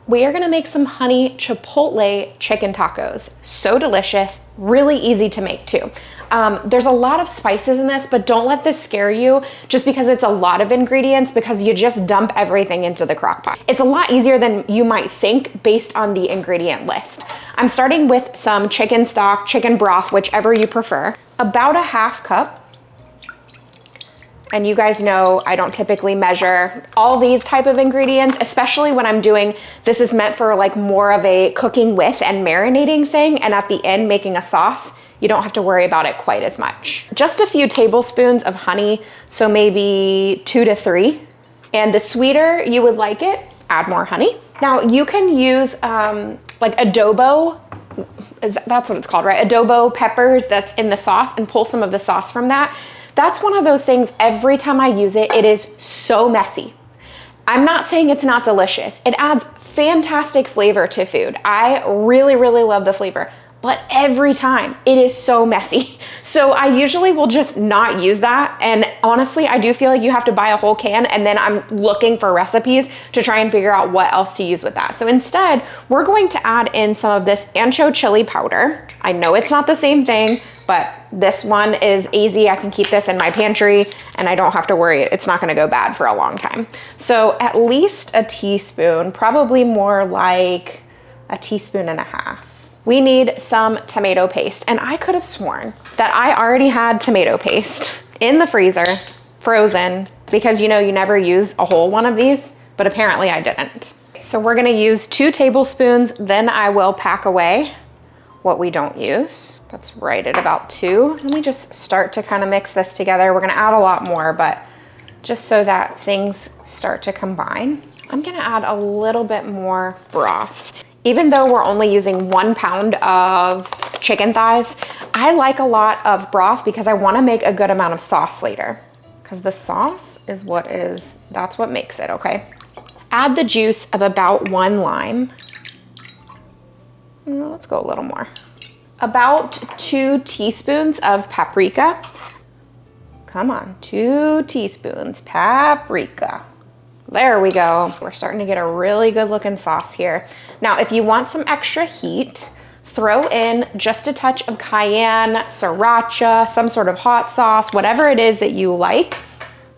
We are gonna make some honey chipotle chicken tacos. So delicious, really easy to make too. There's a lot of spices in this, but don't let this scare you just because it's a lot of ingredients, because you just dump everything into the crock pot. It's a lot easier than you might think based on the ingredient list. I'm starting with some chicken stock, chicken broth, whichever you prefer, about a half cup. And you guys know I don't typically measure all these type of ingredients, especially when I'm doing, this is meant for like more of a cooking with and marinating thing, and at the end making a sauce, you don't have to worry about it quite as much. Just a few tablespoons of honey, so maybe 2 to 3. And the sweeter you would like it, add more honey. Now you can use like adobo, that's what it's called, right? Adobo peppers that's in the sauce, and pull some of the sauce from that. That's one of those things, every time I use it, it is so messy. I'm not saying it's not delicious. It adds fantastic flavor to food. I really, really love the flavor, but every time it is so messy. So I usually will just not use that. And honestly, I do feel like you have to buy a whole can, and then I'm looking for recipes to try and figure out what else to use with that. So instead, we're going to add in some of this ancho chili powder. I know it's not the same thing, but this one is easy. I can keep this in my pantry and I don't have to worry. It's not gonna go bad for a long time. So at least a teaspoon, probably more like a teaspoon and a half. We need some tomato paste, and I could have sworn that I already had tomato paste in the freezer, frozen, because you know you never use a whole one of these, but apparently I didn't. So we're gonna use 2 tablespoons, then I will pack away what we don't use. That's right at about 2. Let me just start to kind of mix this together. We're gonna add a lot more, but just so that things start to combine. I'm gonna add a little bit more broth. Even though we're only using 1 pound of chicken thighs, I like a lot of broth because I wanna make a good amount of sauce later. Because the sauce is that's what makes it, okay? Add the juice of about 1 lime. Let's go a little more. About 2 teaspoons of paprika. Come on, 2 teaspoons paprika. There we go. We're starting to get a really good looking sauce here. Now, if you want some extra heat, throw in just a touch of cayenne, sriracha, some sort of hot sauce, whatever it is that you like.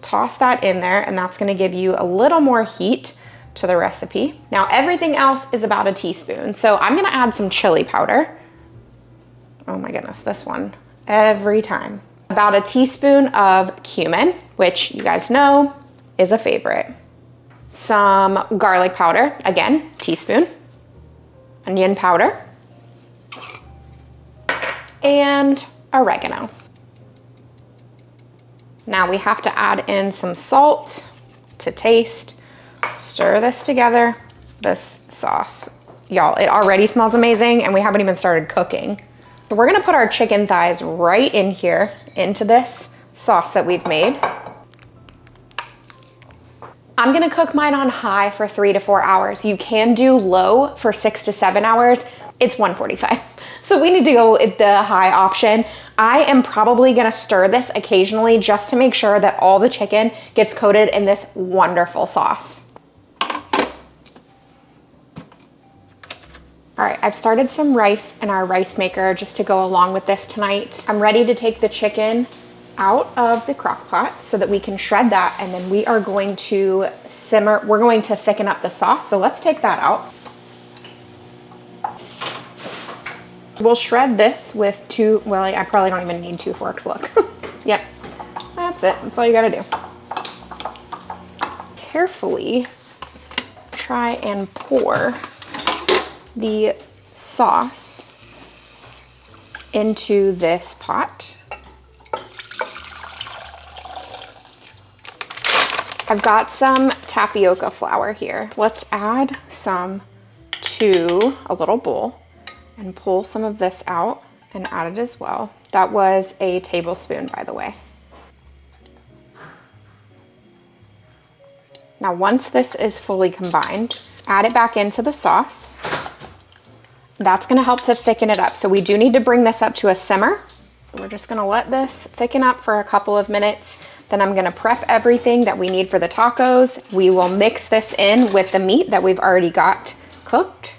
Toss that in there, and that's gonna give you a little more heat to the recipe. Now, everything else is about a teaspoon. So I'm gonna add some chili powder. Oh my goodness, this one, every time. About a teaspoon of cumin, which you guys know is a favorite. Some garlic powder, again, teaspoon. Onion powder. And oregano. Now we have to add in some salt to taste. Stir this together. This sauce, y'all, it already smells amazing and we haven't even started cooking. So we're gonna put our chicken thighs right in here, into this sauce that we've made. I'm gonna cook mine on high for 3 to 4 hours. You can do low for 6 to 7 hours. It's 1:45. So we need to go with the high option. I am probably gonna stir this occasionally just to make sure that all the chicken gets coated in this wonderful sauce. All right, I've started some rice in our rice maker just to go along with this tonight. I'm ready to take the chicken out of the crock pot so that we can shred that, and then we are going to simmer. We're going to thicken up the sauce, so let's take that out. We'll shred this with 2, well, I probably don't even need 2 forks, look. Yep, that's it, that's all you gotta do. Carefully try and pour the sauce into this pot. I've got some tapioca flour here. Let's add some to a little bowl and pull some of this out and add it as well. That was a tablespoon, by the way. Now, once this is fully combined, add it back into the sauce. That's gonna help to thicken it up. So we do need to bring this up to a simmer. We're just gonna let this thicken up for a couple of minutes. Then I'm gonna prep everything that we need for the tacos. We will mix this in with the meat that we've already got cooked.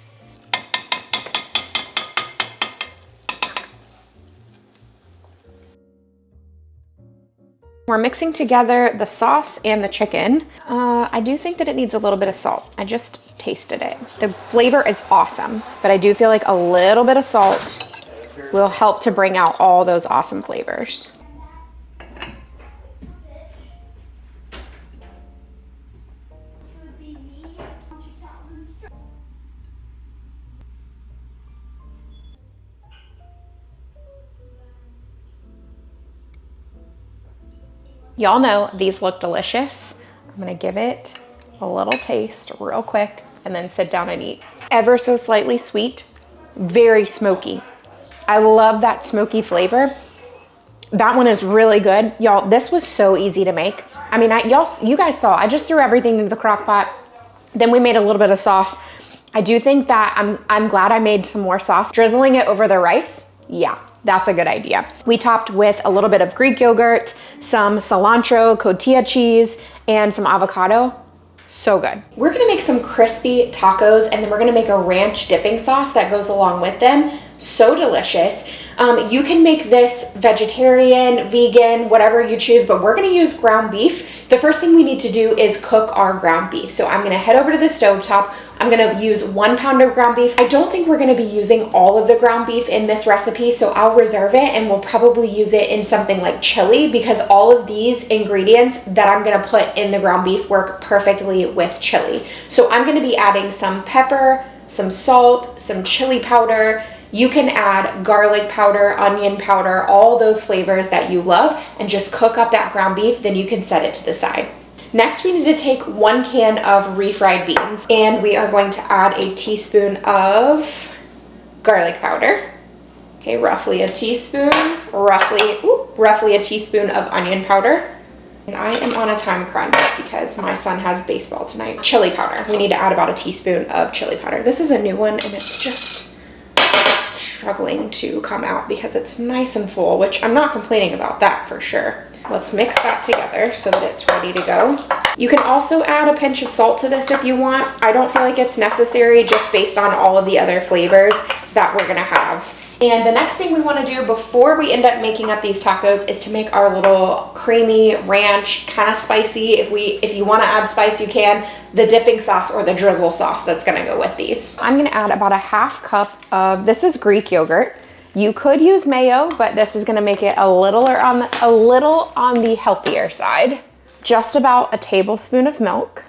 We're mixing together the sauce and the chicken. I do think that it needs a little bit of salt. I just tasted it. The flavor is awesome, but I do feel like a little bit of salt will help to bring out all those awesome flavors. Y'all know these look delicious. I'm gonna give it a little taste real quick and then sit down and eat. Ever so slightly sweet, very smoky. I love that smoky flavor. That one is really good. Y'all, this was so easy to make. I mean, you guys saw, I just threw everything into the crock pot. Then we made a little bit of sauce. I do think that I'm glad I made some more sauce. Drizzling it over the rice, yeah. That's a good idea. We topped with a little bit of Greek yogurt, some cilantro, cotija cheese, and some avocado. So good. We're gonna make some crispy tacos and then we're gonna make a ranch dipping sauce that goes along with them. So delicious. You can make this vegetarian, vegan, whatever you choose, but we're gonna use ground beef. The first thing we need to do is cook our ground beef. So I'm gonna head over to the stovetop. I'm gonna use 1 pound of ground beef. I don't think we're gonna be using all of the ground beef in this recipe, so I'll reserve it and we'll probably use it in something like chili because all of these ingredients that I'm gonna put in the ground beef work perfectly with chili. So I'm gonna be adding some pepper, some salt, some chili powder. You can add garlic powder, onion powder, all those flavors that you love, and just cook up that ground beef, then you can set it to the side. Next, we need to take 1 can of refried beans, and we are going to add a teaspoon of garlic powder. Okay, roughly a teaspoon, roughly a teaspoon of onion powder. And I am on a time crunch because my son has baseball tonight. Chili powder. We need to add about a teaspoon of chili powder. This is a new one, and it's just struggling to come out because it's nice and full, which I'm not complaining about that for sure. Let's mix that together so that it's ready to go. You can also add a pinch of salt to this if you want. I don't feel like it's necessary just based on all of the other flavors that we're gonna have. And the next thing we wanna do before we end up making up these tacos is to make our little creamy ranch, kind of spicy. If you wanna add spice, you can. The dipping sauce or the drizzle sauce that's gonna go with these. I'm gonna add about a 1/2 cup of, this is Greek yogurt. You could use mayo, but this is gonna make it a little on the healthier side. Just about a tablespoon of milk.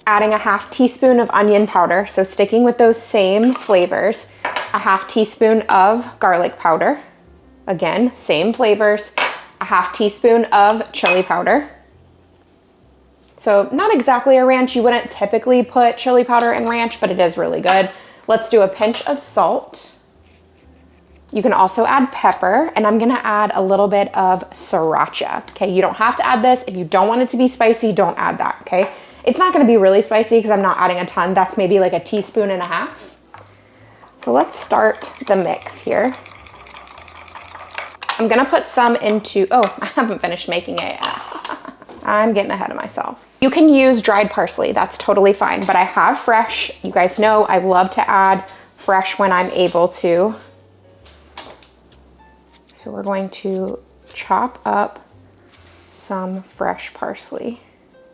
Adding a 1/2 teaspoon of onion powder, so sticking with those same flavors. A 1/2 teaspoon of garlic powder. Again, same flavors. A 1/2 teaspoon of chili powder. So not exactly a ranch. You wouldn't typically put chili powder in ranch, but it is really good. Let's do a pinch of salt. You can also add pepper, and I'm gonna add a little bit of sriracha. Okay, you don't have to add this. If you don't want it to be spicy, don't add that, okay? It's not gonna be really spicy because I'm not adding a ton. That's maybe like a 1.5 teaspoons. So let's start the mix here. I'm gonna put some into, oh, I haven't finished making it yet. I'm getting ahead of myself. You can use dried parsley, that's totally fine, but I have fresh. You guys know I love to add fresh when I'm able to. So we're going to chop up some fresh parsley.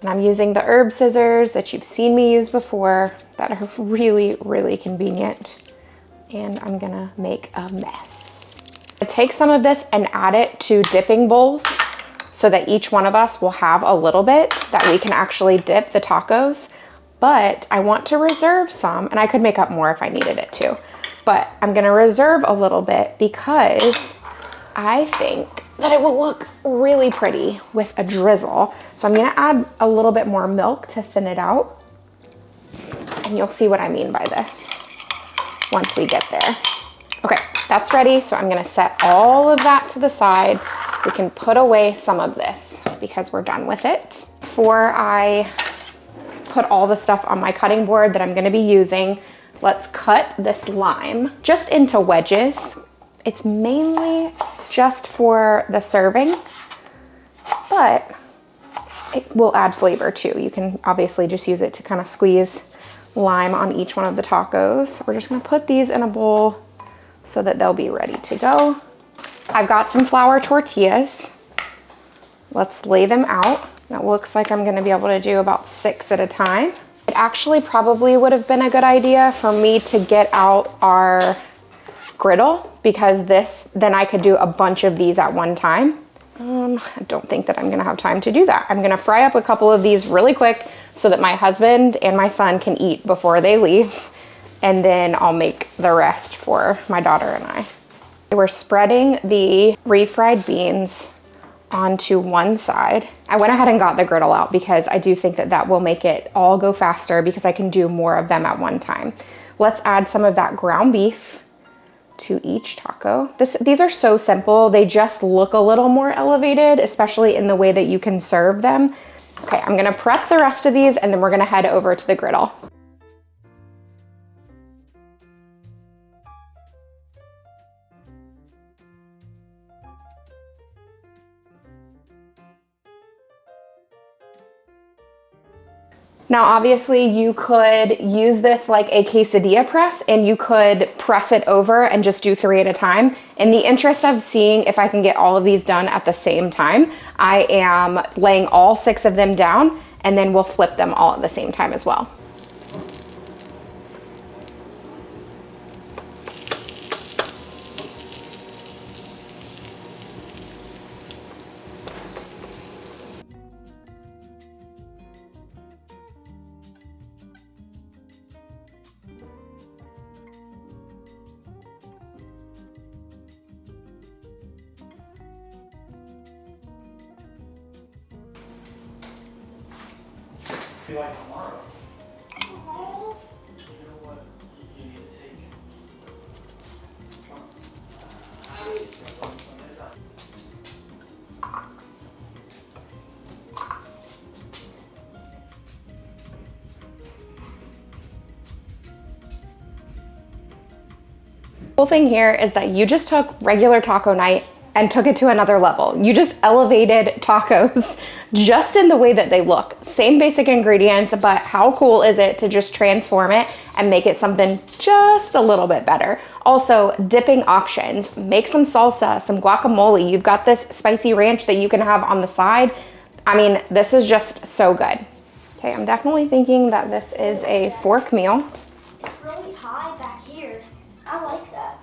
And I'm using the herb scissors that you've seen me use before that are really, really convenient. And I'm gonna make a mess. I take some of this and add it to dipping bowls so that each one of us will have a little bit that we can actually dip the tacos. But I want to reserve some, and I could make up more if I needed it to, but I'm gonna reserve a little bit because I think that it will look really pretty with a drizzle. So I'm gonna add a little bit more milk to thin it out, and you'll see what I mean by this once we get there. Okay, that's ready. So I'm gonna set all of that to the side. We can put away some of this because we're done with it. Before I put all the stuff on my cutting board that I'm gonna be using, let's cut this lime just into wedges. It's mainly just for the serving, but it will add flavor too. You can obviously just use it to kind of squeeze lime on each one of the tacos. We're just gonna put these in a bowl so that they'll be ready to go. I've got some flour tortillas. Let's lay them out. It looks like I'm gonna be able to do about 6 at a time. It actually probably would have been a good idea for me to get out our griddle, because then I could do a bunch of these at one time. I don't think that I'm gonna have time to do that. I'm gonna fry up a couple of these really quick so that my husband and my son can eat before they leave, and then I'll make the rest for my daughter and I. We're spreading the refried beans onto one side. I went ahead and got the griddle out because I do think that that will make it all go faster, because I can do more of them at one time. Let's add some of that ground beef to each taco. These are so simple. They just look a little more elevated, especially in the way that you can serve them. Okay, I'm gonna prep the rest of these and then we're gonna head over to the griddle. Now, obviously you could use this like a quesadilla press, and you could press it over and just do 3 at a time. In the interest of seeing if I can get all of these done at the same time, I am laying all 6 of them down, and then we'll flip them all at the same time as well. Be like tomorrow. You know what you need to take? The whole thing here is that you just took regular taco night and took it to another level. You just elevated tacos just in the way that they look. Same basic ingredients, but how cool is it to just transform it and make it something just a little bit better? Also, dipping options. Make some salsa, some guacamole. You've got this spicy ranch that you can have on the side. I mean, this is just so good. Okay, I'm definitely thinking that this is a fork meal. It's really high back here. I like that.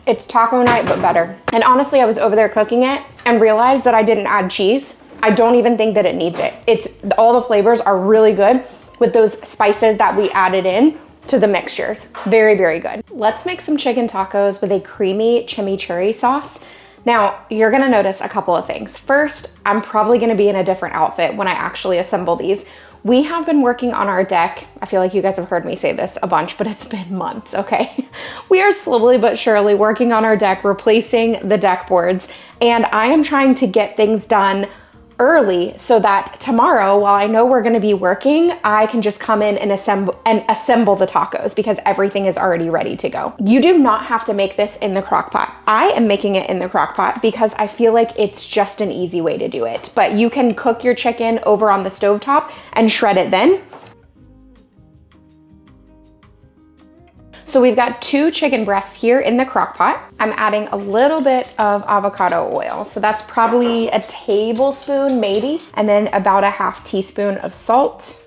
It's taco night, but better. And honestly, I was over there cooking it and realized that I didn't add cheese. I don't even think that it needs it. All the flavors are really good with those spices that we added in to the mixtures. Very, very good. Let's make some chicken tacos with a creamy chimichurri sauce. Now, you're gonna notice a couple of things. First, I'm probably gonna be in a different outfit when I actually assemble these. We have been working on our deck. I feel like you guys have heard me say this a bunch, but it's been months, okay? We are slowly but surely working on our deck, replacing the deck boards, and I am trying to get things done early so that tomorrow, while I know we're gonna be working, I can just come in and assemble the tacos, because everything is already ready to go. You do not have to make this in the crock pot. I am making it in the crock pot because I feel like it's just an easy way to do it. But you can cook your chicken over on the stovetop and shred it then. So we've got 2 chicken breasts here in the crock pot. I'm adding a little bit of avocado oil. So that's probably a tablespoon maybe, and then about a half teaspoon of salt.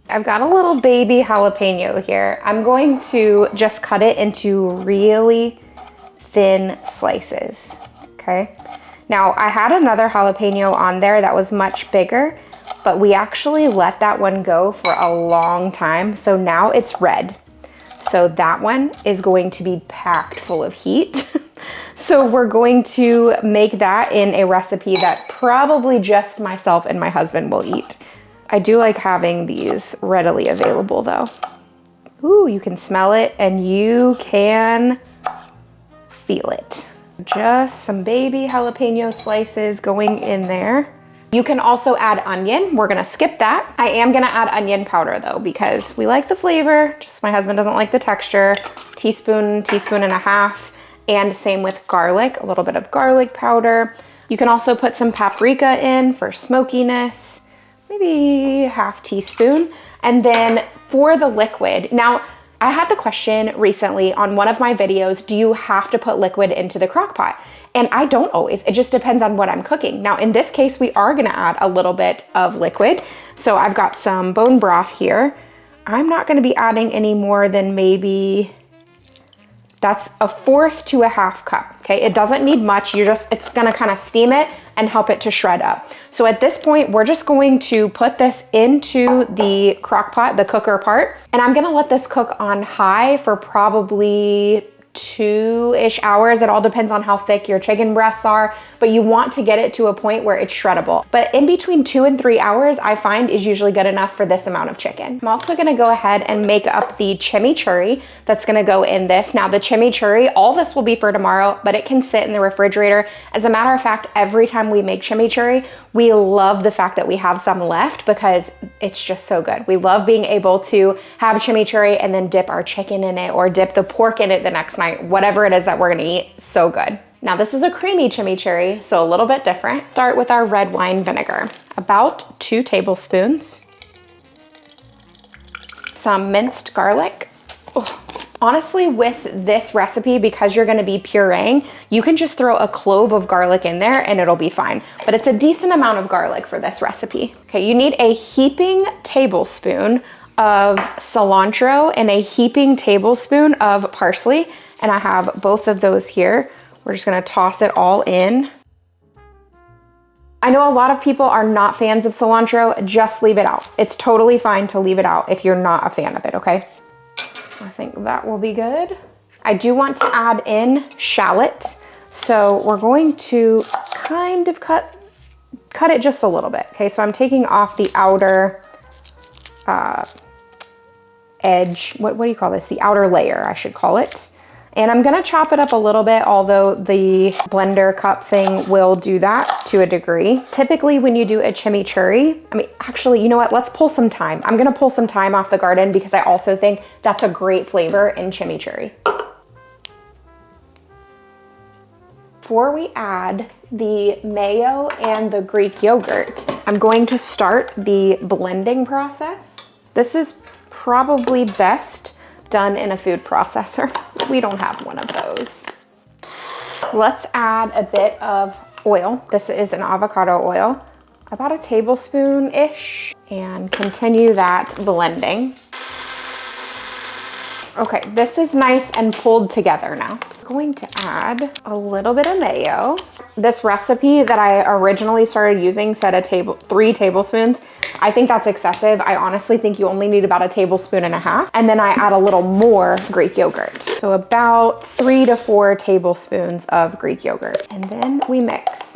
I've got a little baby jalapeno here. I'm going to just cut it into really thin slices, okay? Now, I had another jalapeno on there that was much bigger, but we actually let that one go for a long time, so now it's red. So that one is going to be packed full of heat. So we're going to make that in a recipe that probably just myself and my husband will eat. I do like having these readily available though. Ooh, you can smell it and you can feel it. Just some baby jalapeno slices going in there. You can also add onion. We're gonna skip that. I am gonna add onion powder though, because we like the flavor, just my husband doesn't like the texture. Teaspoon, teaspoon and a half, and same with garlic, a little bit of garlic powder. You can also put some paprika in for smokiness, maybe half teaspoon. And then for the liquid, now I had the question recently on one of my videos, do you have to put liquid into the crock pot? And I don't always, it just depends on what I'm cooking. Now in this case, we are gonna add a little bit of liquid. So I've got some bone broth here. I'm not gonna be adding any more than maybe, that's 1/4 to a 1/2 cup, okay? It doesn't need much, it's gonna kind of steam it and help it to shred up. So at this point, we're just going to put this into the crock pot, the cooker part, and I'm gonna let this cook on high for probably 2-ish hours. It all depends on how thick your chicken breasts are, but you want to get it to a point where it's shreddable. But in between 2 and 3 hours, I find is usually good enough for this amount of chicken. I'm also gonna go ahead and make up the chimichurri that's gonna go in this. Now the chimichurri, all this will be for tomorrow, but it can sit in the refrigerator. As a matter of fact, every time we make chimichurri, we love the fact that we have some left because it's just so good. We love being able to have chimichurri and then dip our chicken in it or dip the pork in it the next night, whatever it is that we're gonna eat, so good. Now this is a creamy chimichurri, so a little bit different. Start with our red wine vinegar, about 2 tablespoons. Some minced garlic. Oh. Honestly, with this recipe, because you're gonna be pureeing, you can just throw a clove of garlic in there and it'll be fine. But it's a decent amount of garlic for this recipe. Okay, you need a heaping tablespoon of cilantro and a heaping tablespoon of parsley. And I have both of those here. We're just gonna toss it all in. I know a lot of people are not fans of cilantro, just leave it out. It's totally fine to leave it out if you're not a fan of it, okay? I think that will be good. I do want to add in shallot. So we're going to kind of cut it just a little bit. Okay, so I'm taking off the outer edge. What do you call this? The outer layer, I should call it. And I'm gonna chop it up a little bit, although the blender cup thing will do that to a degree. Typically when you do a chimichurri, I mean, actually, you know what? Let's pull some thyme. I'm gonna pull some thyme off the garden because I also think that's a great flavor in chimichurri. Before we add the mayo and the Greek yogurt, I'm going to start the blending process. This is probably best done in a food processor. We don't have one of those. Let's add a bit of oil. This is an avocado oil, about a tablespoon-ish, and continue that blending. Okay, this is nice and pulled together now. I'm going to add a little bit of mayo. This recipe that I originally started using said 3 tablespoons. I think that's excessive. I honestly think you only need about 1.5 tablespoons. And then I add a little more Greek yogurt. So about 3 to 4 tablespoons of Greek yogurt. And then we mix.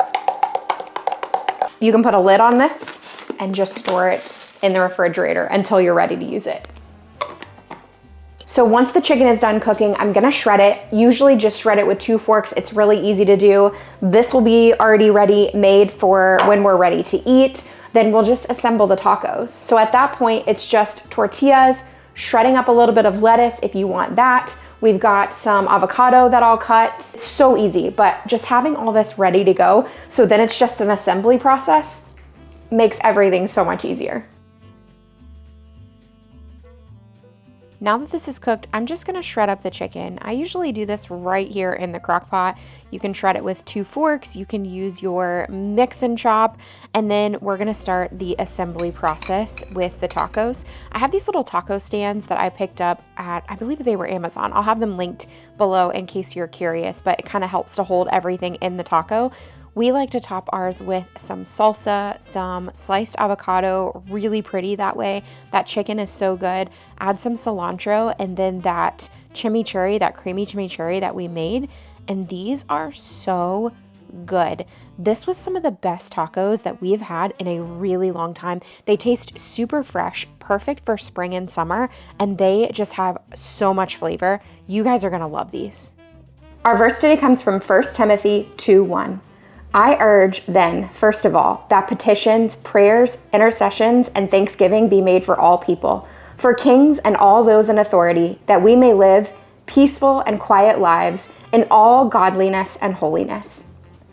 You can put a lid on this and just store it in the refrigerator until you're ready to use it. So once the chicken is done cooking, I'm gonna shred it. Usually just shred it with 2 forks. It's really easy to do. This will be already ready, made for when we're ready to eat. Then we'll just assemble the tacos. So at that point, it's just tortillas, shredding up a little bit of lettuce if you want that. We've got some avocado that I'll cut. It's so easy, but just having all this ready to go, so then it's just an assembly process, makes everything so much easier. Now that this is cooked, I'm just gonna shred up the chicken. I usually do this right here in the crock pot. You can shred it with 2 forks, you can use your mix and chop, and then we're gonna start the assembly process with the tacos. I have these little taco stands that I picked up at, I believe they were Amazon. I'll have them linked below in case you're curious, but it kind of helps to hold everything in the taco. We like to top ours with some salsa, some sliced avocado, really pretty that way. That chicken is so good. Add some cilantro and then that chimichurri, that creamy chimichurri that we made. And these are so good. This was some of the best tacos that we've had in a really long time. They taste super fresh, perfect for spring and summer, and they just have so much flavor. You guys are gonna love these. Our verse today comes from 1 Timothy 2:1. I urge then, first of all, that petitions, prayers, intercessions, and thanksgiving be made for all people, for kings and all those in authority, that we may live peaceful and quiet lives in all godliness and holiness.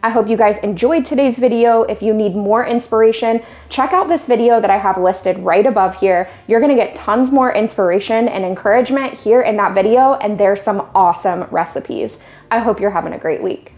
I hope you guys enjoyed today's video. If you need more inspiration, check out this video that I have listed right above here. You're gonna get tons more inspiration and encouragement here in that video, and there's some awesome recipes. I hope you're having a great week.